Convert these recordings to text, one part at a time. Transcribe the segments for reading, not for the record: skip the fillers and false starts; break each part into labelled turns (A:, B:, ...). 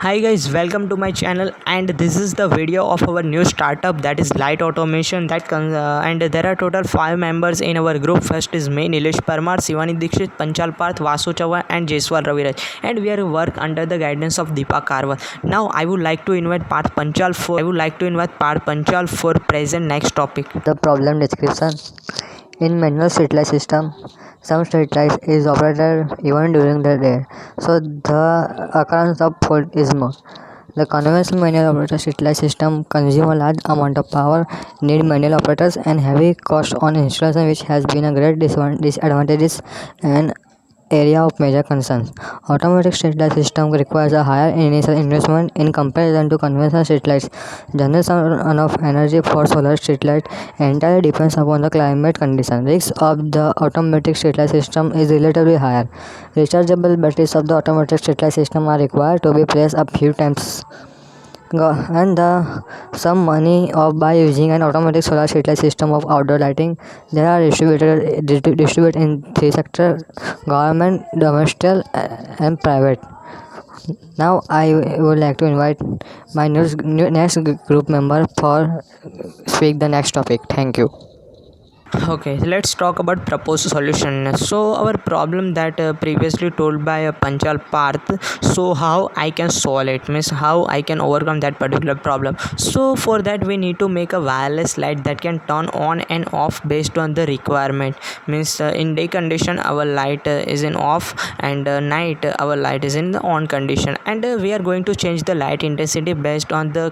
A: Hi guys, welcome to my channel, and this is the video of our new startup, that is Light Automation. And there are total 5 members in our group. First is me, Nilesh Parmar, Shivani Dikshit, Panchal Parth, Vasu Chauhan and Jaiswal Raviraj, and we are work under the guidance of Deepa Karwal. Now I would like to invite Parth Panchal for present next topic.
B: The problem description. In manual streetlight system, some streetlight is operated even during the day, so the occurrence of fault is more. The conventional manual operator streetlight system consume a large amount of power, need manual operators, and heavy cost on installation, which has been a great disadvantages and area of major concerns. Automatic streetlight system requires a higher initial investment in comparison to conventional streetlights. Generation of energy for solar streetlight entirely depends upon the climate condition. Risks of the automatic streetlight system is relatively higher. Rechargeable batteries of the automatic streetlight system are required to be placed a few times and some money off by using an automatic solar streetlight system of outdoor lighting. They are distributed in three sectors: government, domestic, and private. Now I would like to invite my next group member for speak the next topic. Thank you.
A: Okay, let's talk about proposed solution. So our problem that previously told by Panchal Parth, so how I can solve it, means how I can overcome that particular problem. So for that we need to make a wireless light that can turn on and off based on the requirement. Means in day condition our light is in off, and night our light is in the on condition, and we are going to change the light intensity based on the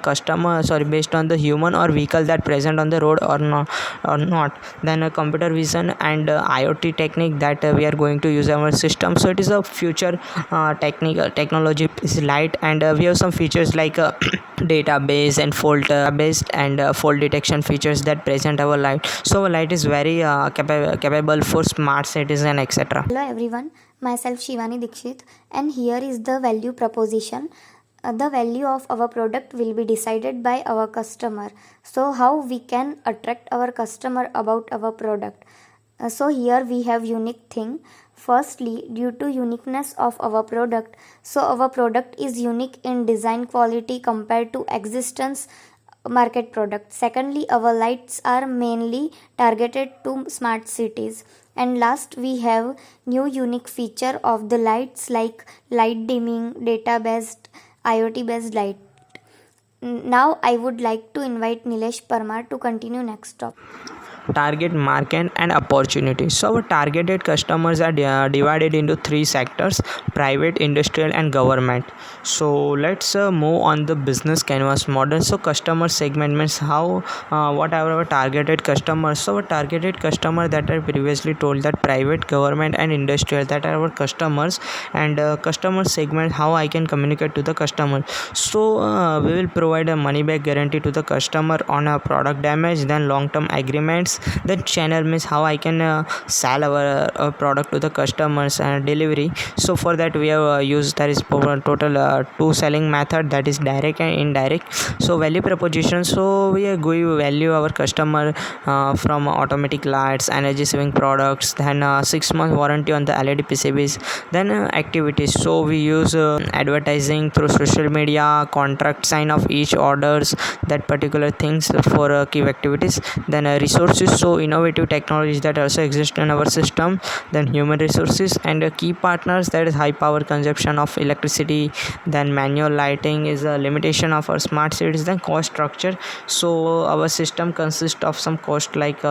A: based on the human or vehicle that present on the road or not. Then a computer vision and IoT technique that we are going to use our system. So it is a future technology is light, and we have some features like database and fault based and fault detection features that present our light. So our light is very capable for smart citizen, etc.
C: Hello everyone, myself Shivani Dikshit, and here is the value proposition. The value of our product will be decided by our customer. So how we can attract our customer about our product? So here we have unique thing. Firstly, due to uniqueness of our product, so our product is unique in design quality compared to existence market product. Secondly, our lights are mainly targeted to smart cities. And last, we have new unique feature of the lights like light dimming, data based, IoT based light. Now I would like to invite Nilesh Parmar to continue next topic.
A: Target market and opportunities. So our targeted customers are divided into three sectors: private, industrial and government. So let's move on the business canvas model. So customer segment means how what are our targeted customers. So our targeted customer that I previously told, that private, government and industrial, that are our customers. And customer segment, how I can communicate to the customer. So we will provide a money back guarantee to the customer on a product damage, then long term agreements. Then channel means how I can sell our product to the customers and delivery. So for that we have used, there is total two selling method, that is direct and indirect. So value proposition, so we are going to value our customer from automatic lights, energy saving products, then 6 month warranty on the LED PCBs. Then activities, so we use advertising through social media, contract sign of each orders, that particular things for key activities. Then resources, so innovative technologies that also exist in our system. Then human resources and key partners, that is high power consumption of electricity. Then manual lighting is a limitation of our smart cities. Then cost structure, so our system consists of some cost like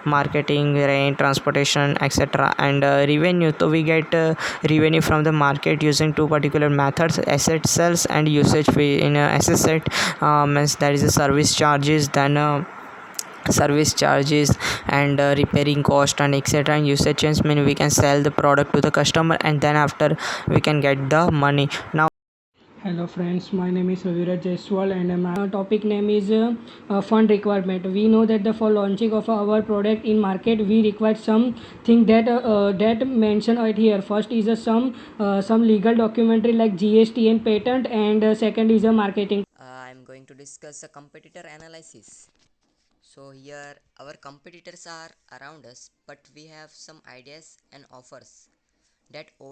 A: marketing, rent, transportation, etc. And revenue, so we get revenue from the market using two particular methods: asset sales and usage fee. In asset set means that is a service charges, then service charges and repairing cost and etc. And usage change mean we can sell the product to the customer, and then after we can get the money. Now
D: Hello friends, my name is Raviraj Jaiswal and my topic name is fund requirement. We know that for launching of our product in market, we require something that mentioned right here. First is some legal documentary like GST and patent, and second is a marketing.
E: I'm going to discuss a competitor analysis. So here our competitors are around us, but we have some ideas and offers that